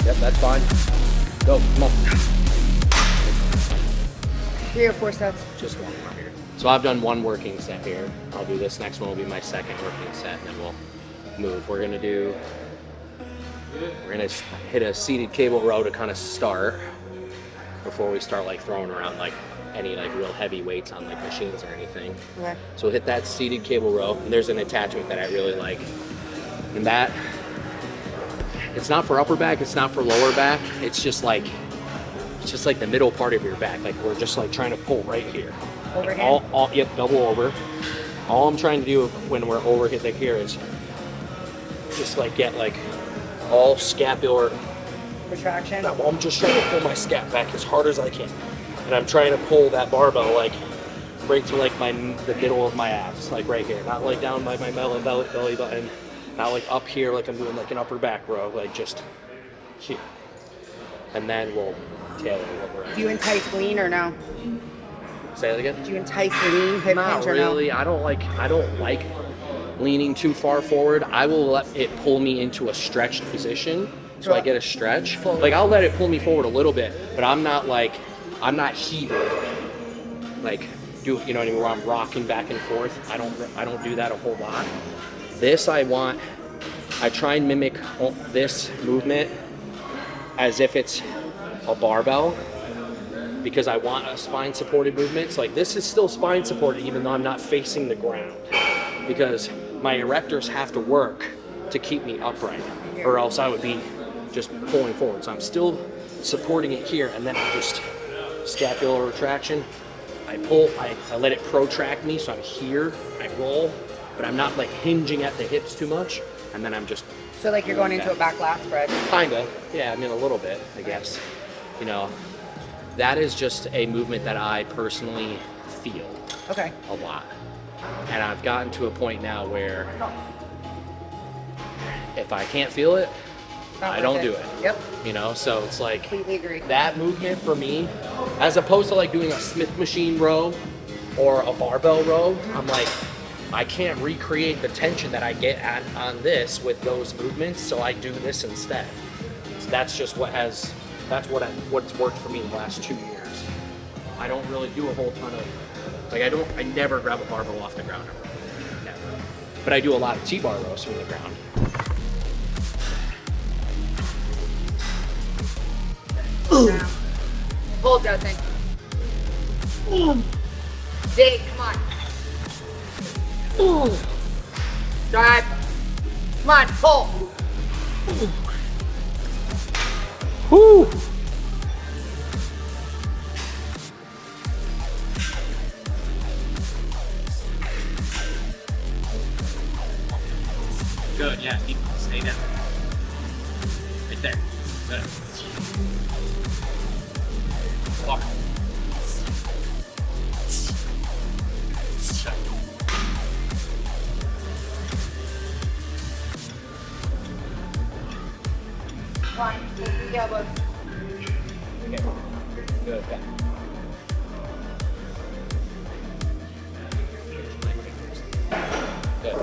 Yep, that's fine. Go, come on. 3 or 4 sets? Just one more here. So I've done one working set here. I'll do this next one will be my second working set, and then we'll move. We're gonna hit a seated cable row to kind of start before we start like throwing around like any like real heavy weights on like machines or anything. Okay. So we'll hit that seated cable row, and there's an attachment that I really like. And that, it's not for upper back, it's not for lower back, it's just like the middle part of your back. Like we're just like trying to pull right here. Overhand? Yep, double over. All I'm trying to do when we're overhit like here is just like get like all scapular Retraction? No, I'm just trying to pull my scap back as hard as I can. And I'm trying to pull that barbell like right to like the middle of my abs, like right here. Not like down by my belly button, not like up here like I'm doing like an upper back row, like just here. And then we'll tailor what we're at. Do you entice lean or no? Say that again? Do you entice lean hip Not hinge or no? really. I don't like leaning too far forward. I will let it pull me into a stretched position so I get a stretch. Like I'll let it pull me forward a little bit, but I'm not heaving. Like you know what I mean, where I'm rocking back and forth. I don't do that a whole lot. This I try and mimic this movement as if it's a barbell, because I want a spine supported movement. So like this is still spine supported even though I'm not facing the ground, because my erectors have to work to keep me upright, or else I would be just pulling forward. So I'm still supporting it here, and then I just scapular retraction. I pull, I let it protract me, so I'm here, I roll, but I'm not like hinging at the hips too much, and then I'm just... So like you're going into a back lat spread? Kinda, yeah, I mean a little bit, I guess. You know, that is just a movement that I personally feel a lot. And I've gotten to a point now where if I can't feel it, I don't do it. Yep. You know, so it's like Completely agree. that movement for me, as opposed to like doing a Smith machine row or a barbell row, I'm like, I can't recreate the tension that I get on this with those movements, so I do this instead. So that's just what's worked for me the last 2 years. I don't really do a whole ton of, like I never grab a barbell off the ground, never. But I do a lot of T-bar rows from the ground. Hold that thing. Dig, come on. Drive. Come on, pull. Woo! Good, yeah, stay down. Right there. Good. Walk. One, two, three elbows. Okay. Good, yeah. Good.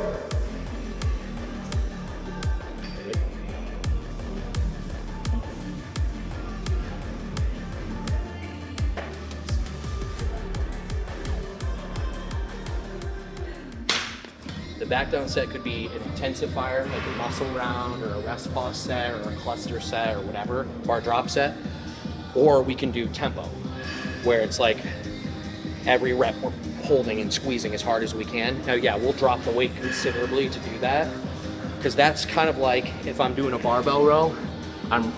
The back down set could be an intensifier, like a muscle round or a rest pause set or a cluster set or whatever, bar drop set. Or we can do tempo, where it's like every rep we're holding and squeezing as hard as we can. Now, yeah, we'll drop the weight considerably to do that, because that's kind of like if I'm doing a barbell row, I'm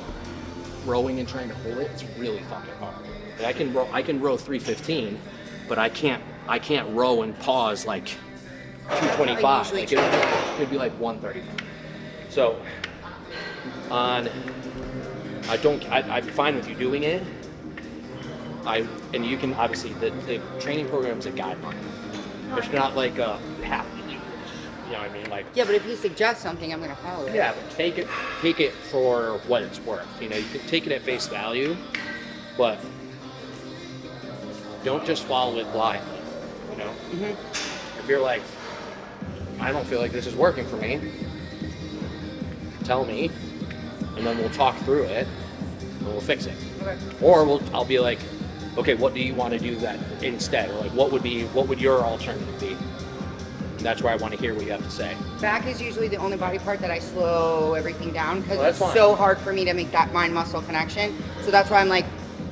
rowing and trying to hold it. It's really fucking hard. Like I can row 315, but I can't row and pause like 225. Like it'd be like 135. So I'm fine with you doing it. And you can obviously the training program's a guideline. It's not like a half. You know what I mean? Like, Yeah, but if you suggest something, I'm gonna follow it. yeah, but take it for what it's worth. You know, you can take it at face value, but don't just follow it blindly. You know, if you're like, I don't feel like this is working for me, tell me, and then we'll talk through it, and we'll fix it. Okay. Or I'll be like, okay, what do you want to do that instead? Or like, what would your alternative be? And that's where I want to hear what you have to say. Back is usually the only body part that I slow everything down because it's fine. so hard for me to make that mind-muscle connection. So that's why I'm like,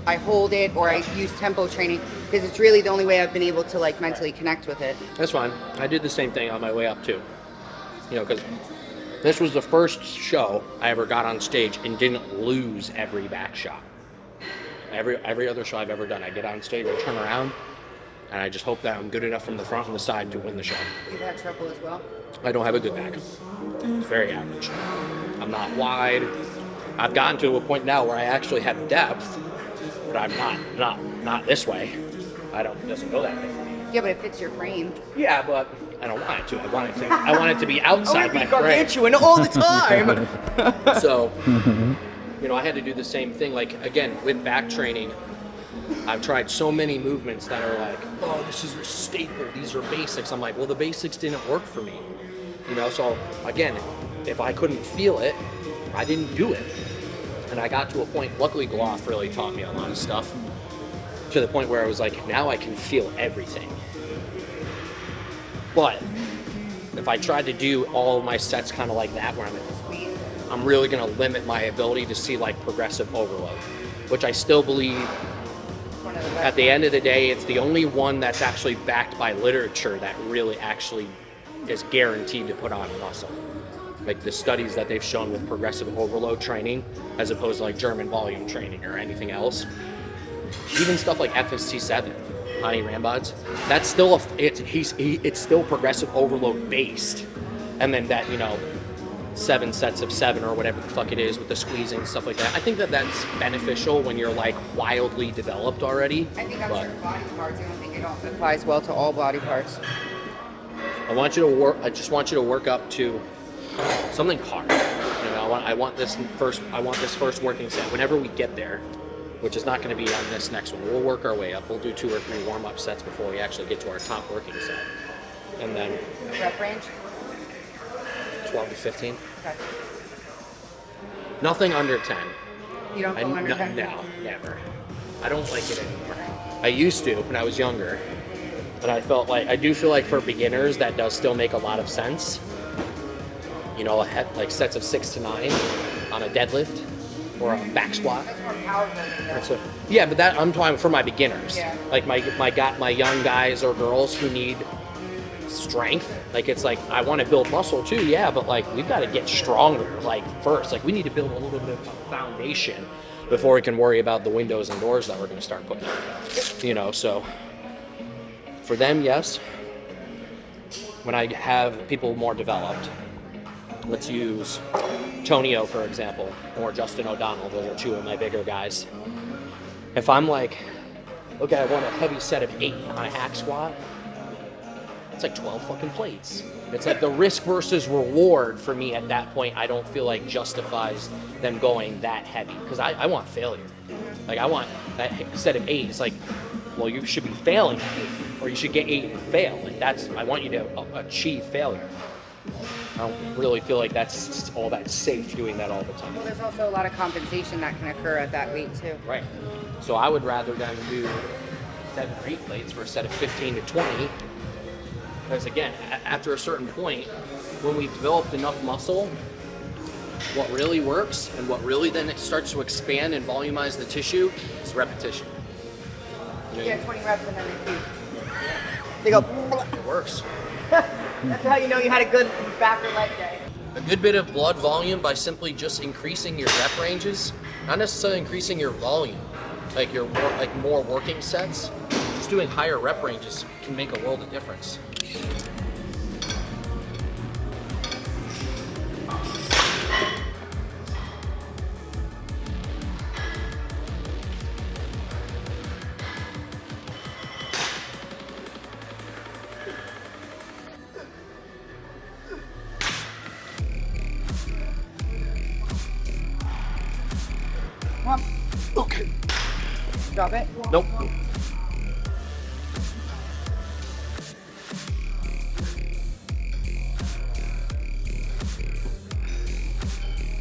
I hold it or I use tempo training because it's really the only way I've been able to like mentally connect with it. That's fine. I did the same thing on my way up too. You know, because this was the first show I ever got on stage and didn't lose every back shot. Every other show I've ever done, I get on stage, I turn around, and I just hope that I'm good enough from the front and the side to win the show. You've had trouble as well? I don't have a good back. It's very average. I'm not wide. I've gotten to a point now where I actually have depth, but I'm not this way. It doesn't go that way for me. Yeah, but it fits your frame. Yeah, but I don't want it to. I want it to be outside my frame. gargantuan all the time. So, you know, I had to do the same thing. Like, again, with back training, I've tried so many movements that are like, oh, this is a staple, these are basics. I'm like, well, the basics didn't work for me. You know, so again, if I couldn't feel it, I didn't do it. And I got to a point, luckily Gloff really taught me a lot of stuff, to the point where I was like, now I can feel everything. But if I tried to do all of my sets kind of like that, where I'm really going to limit my ability to see like progressive overload, which I still believe at the end of the day, it's the only one that's actually backed by literature that really actually is guaranteed to put on muscle. Like the studies that they've shown with progressive overload training, as opposed to like German volume training or anything else. Even stuff like FST7, Hani Rambod's, that's still it's still progressive overload based, and then that, you know, 7 sets of 7 or whatever the fuck it is with the squeezing, stuff like that. I think that that's beneficial when you're like wildly developed already. I think that's certain body parts. I don't think it also applies well to all body parts. I just want you to work up to something hard. You know, I want this first working set. Whenever we get there, which is not going to be on this next one, we'll work our way up. We'll do 2 or 3 warm-up sets before we actually get to our top working set, and then Rep range? 12 to 15. Okay. Nothing under 10. You don't go under 10? No, never. I don't like it anymore. I used to when I was younger, and I do feel like for beginners that does still make a lot of sense. You know, like sets of 6 to 9 on a deadlift or a back squat. That's more power building. Yeah, but that I'm talking for my beginners. Yeah. Like my young guys or girls who need strength. Like, it's like, I want to build muscle too, yeah, but like we've got to get stronger like first. Like we need to build a little bit of a foundation before we can worry about the windows and doors that we're going to start putting in. You know, so for them, yes. When I have people more developed, let's use Tonio, for example, or Justin O'Donnell. Those are 2 of my bigger guys. If I'm like, okay, I want a heavy set of 8 on a hack squat, it's like 12 fucking plates. It's like the risk versus reward for me at that point, I don't feel like justifies them going that heavy, because I want failure. Like, I want that set of 8. It's like, well, you should be failing at 8, or you should get 8 and fail. Like, I want you to achieve failure. I don't really feel like that's all that safe doing that all the time. Well, there's also a lot of compensation that can occur at that weight too. Right. So I would rather than do 7 or 8 plates for a set of 15 to 20. Because again, after a certain point, when we've developed enough muscle, what really works and what really then starts to expand and volumize the tissue is repetition. You know, Yeah, 20 reps and then repeat. They go. it works. That's how you know you had a good back or leg day. A good bit of blood volume by simply just increasing your rep ranges, not necessarily increasing your volume, like your more working sets. Just doing higher rep ranges can make a world of difference. Come on. Okay. Drop it. Nope.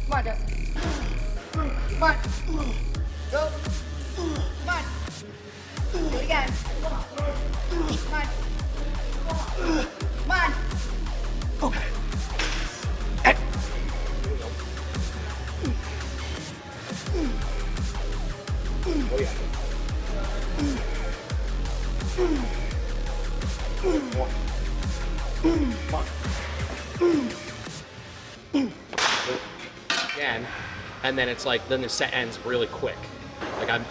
Come on, Justin. Come on. Go. Come on. Do it again. Come on. Come on. Okay. Oh yeah. Again, and then it's like, then the set ends really quick. Like I'm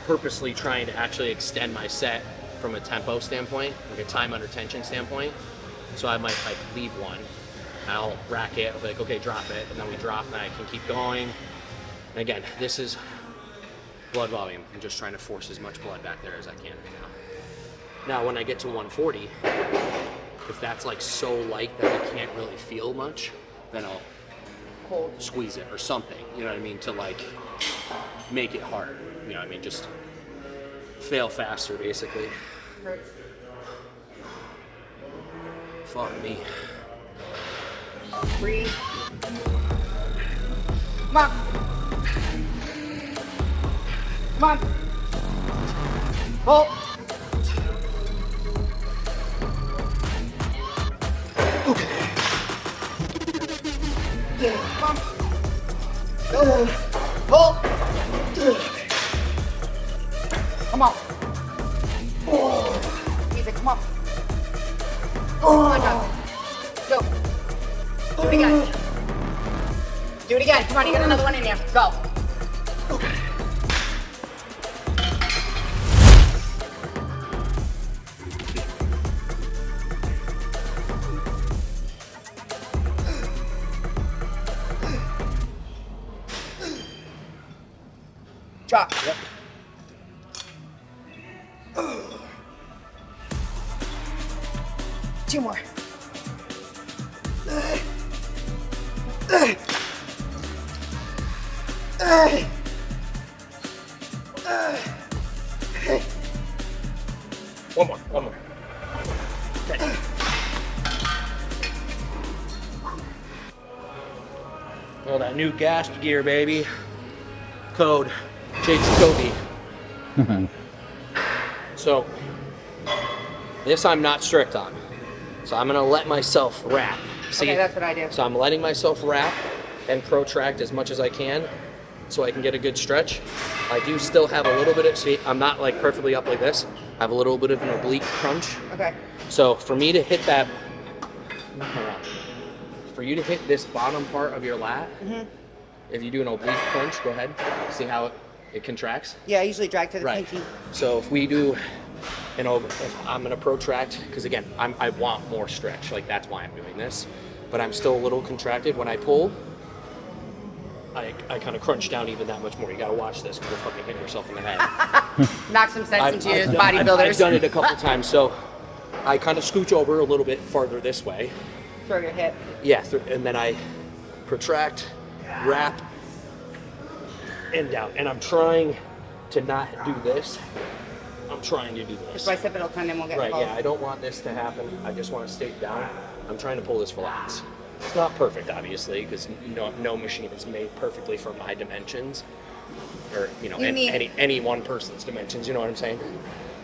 purposely trying to actually extend my set from a tempo standpoint, like a time under tension standpoint. So I might like leave one, I'll rack it, I'll be like, okay, drop it, and then we drop, and I can keep going. And again, this is blood volume. I'm just trying to force as much blood back there as I can right now. Now, when I get to 140, if that's like so light that I can't really feel much, then I'll squeeze it or something, you know what I mean, to like make it hard, you know what I mean, just fail faster basically. Hurts. Fuck me. Breathe. Come on. Come on. Hold. Okay. Come on. Go. Hold. Come on. Easy, come on. Oh my God. Go. Do it again. Do it again. Come on, you got another one in you. Go. Okay. Drop. Yep. Two more. One more. Okay. Well, that new gasp gear, baby. Code Jacoby. So, this I'm not strict on. So I'm gonna let myself wrap. See? Okay, that's what I do. So I'm letting myself wrap and protract as much as I can so I can get a good stretch. I do still have a little bit of, see, I'm not like perfectly up like this. I have a little bit of an oblique crunch. Okay. So for me to hit that, for you to hit this bottom part of your lat, if you do an oblique crunch, go ahead. See how it contracts? Yeah, I usually drag to the pinky. So if we do an over, if I'm gonna protract, because again, I want more stretch, like that's why I'm doing this, but I'm still a little contracted. When I pull, I kind of crunch down even that much more. You gotta watch this because you'll fucking hit yourself in the head. Knock some sense into you, I've bodybuilders. I've done it a couple times, so I kind of scooch over a little bit farther this way. Throw your hip. Yeah, and then I protract, wrap, and down. And I'm trying to not do this. I'm trying to do this. Just bicipital tendon will get Right, involved. yeah, I don't want this to happen. I just want to stay down. I'm trying to pull this flat. It's not perfect, obviously, because no machine is made perfectly for my dimensions, or any one person's dimensions. You know what I'm saying?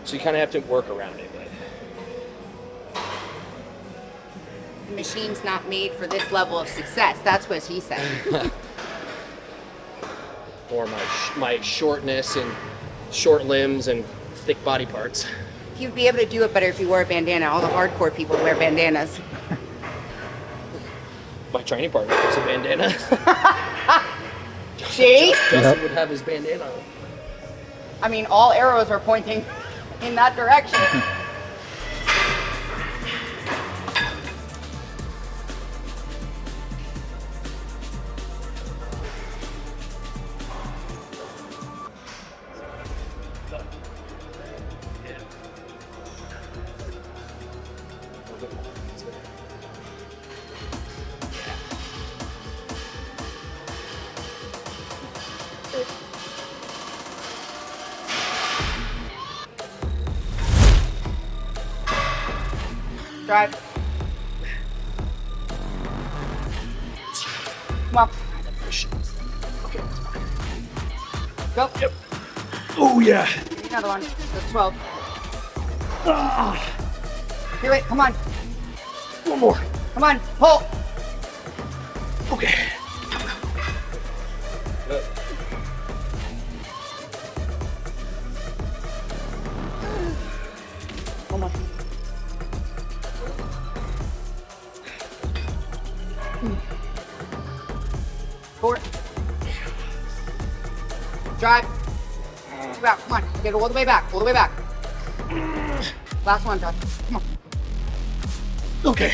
So you kind of have to work around it. But The machine's not made for this level of success. That's what he said. or my shortness and short limbs and thick body parts. He would be able to do it better if he wore a bandana. All the hardcore people wear bandanas. My training partner wears a bandana. See? Justin would have his bandana on. I mean, all arrows are pointing in that direction. Drive. Come on. Okay, Go. Yep. Oh, yeah. Give me another one. That's 12. Ah. Do it. Come on. One more. Come on. Pull. Okay. Good. One more. Forward. Drive. Back. Come on. Get it all the way back. All the way back. Last one, Josh. Come on. Okay.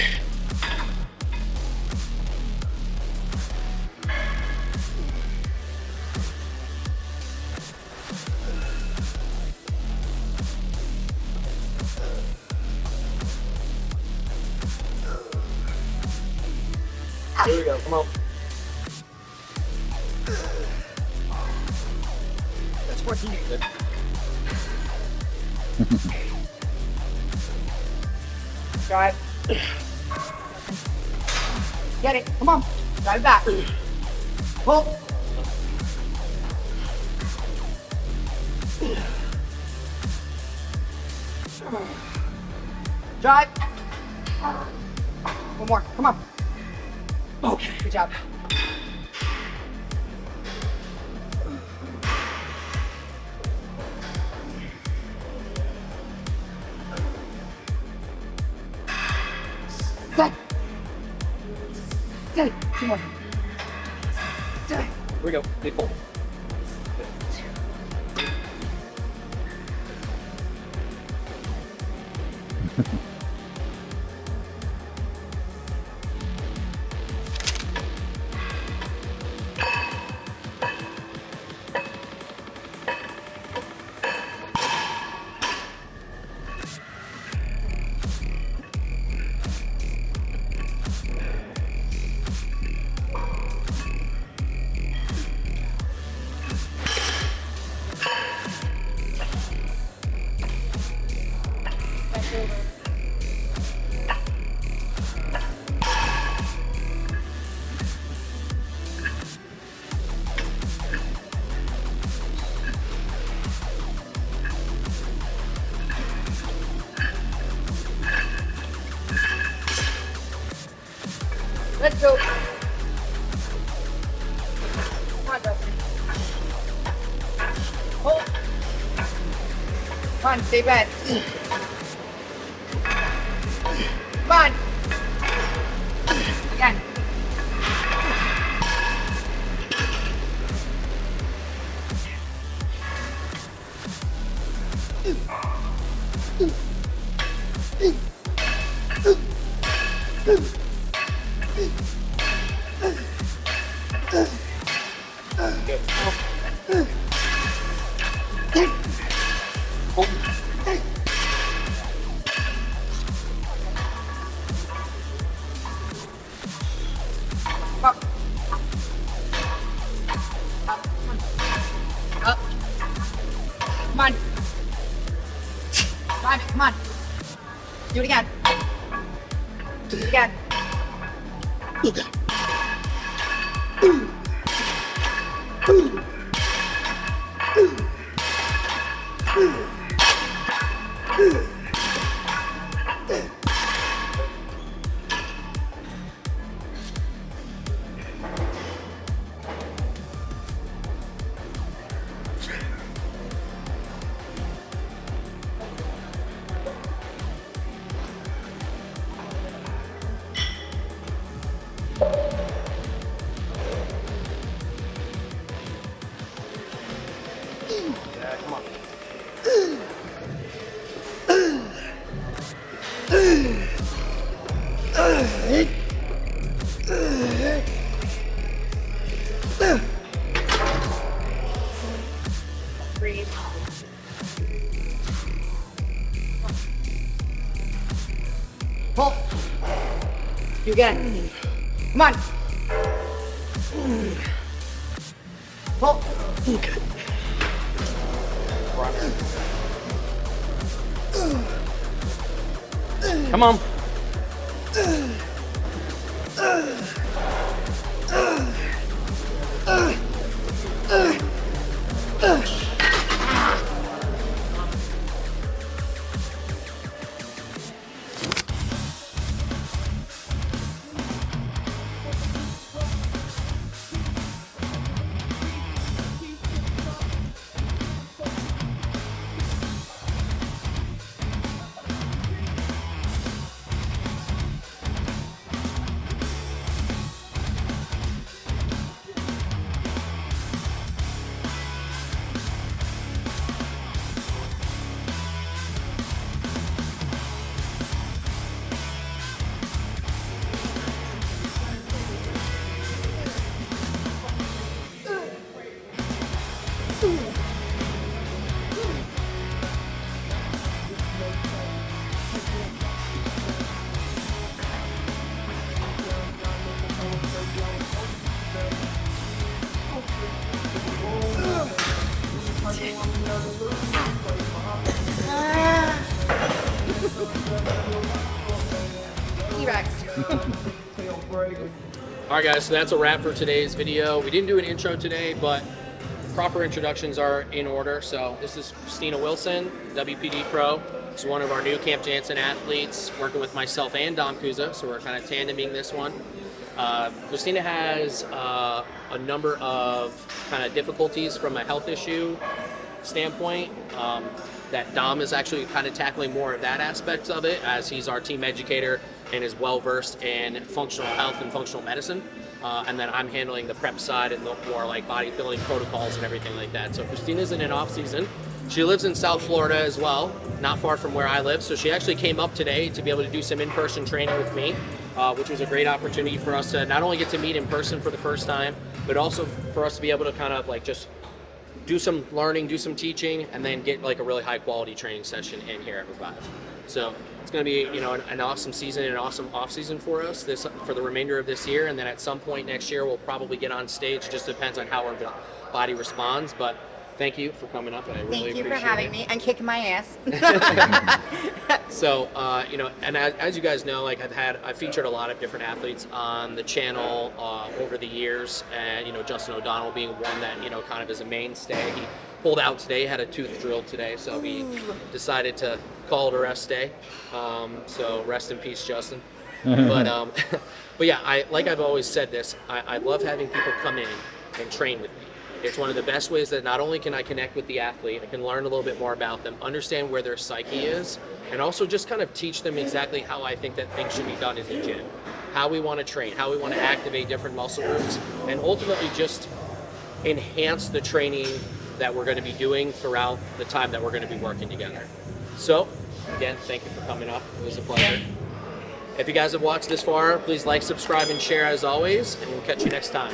Here we go. Come on. That's 14. Good. Drive. Get it. Come on. Drive back. Pull. Drive. One more. Come on. Okay. Good job. Set. Set. Two more. Set. Here we go. Big pull. Let's go. Come on, Dustin. Hold. Come on, stay bent. Come on. Again. Up. Up. Up. Come on. Drive it. Come on. Do it again. Do it again. Okay. Yeah, come on. Breathe. Pull. You again. Come on. Pull. Okay. Come on. T-Rex. All right, guys, so that's a wrap for today's video. We didn't do an intro today, but proper introductions are in order. So this is Christina Wilson, WPD Pro. She's one of our new Camp Jansen athletes, working with myself and Dom Kuza, so we're kind of tandeming this one. Christina has a number of kind of difficulties from a health issue standpoint. That Dom is actually kind of tackling more of that aspect of it, as he's our team educator and is well versed in functional health and functional medicine. And then I'm handling the prep side and the more like bodybuilding protocols and everything like that. So Christina's in an off season. She lives in South Florida as well, not far from where I live. So she actually came up today to be able to do some in-person training with me, which was a great opportunity for us to not only get to meet in person for the first time, but also for us to be able to kind of like just do some learning, do some teaching, and then get like a really high quality training session in here at Revive. So it's going to be, you know, an awesome season and an awesome off season for us for the remainder of this year. And then at some point next year, we'll probably get on stage. It just depends on how our body responds. But thank you for coming up. I really appreciate it. Thank you for having me and kicking my ass. So, you know, and as you guys know, like I've featured a lot of different athletes on the channel over the years, and, you know, Justin O'Donnell being one that, you know, kind of is a mainstay. He pulled out today, had a tooth drilled today, so he decided to call it a rest day. So rest in peace, Justin. But yeah, I've always said this, I love having people come in and train with me. It's one of the best ways that not only can I connect with the athlete, I can learn a little bit more about them, understand where their psyche is, and also just kind of teach them exactly how I think that things should be done in the gym, how we want to train, how we want to activate different muscle groups, and ultimately just enhance the training that we're going to be doing throughout the time that we're going to be working together. So, again, thank you for coming up. It was a pleasure. If you guys have watched this far, please like, subscribe, and share as always, and we'll catch you next time.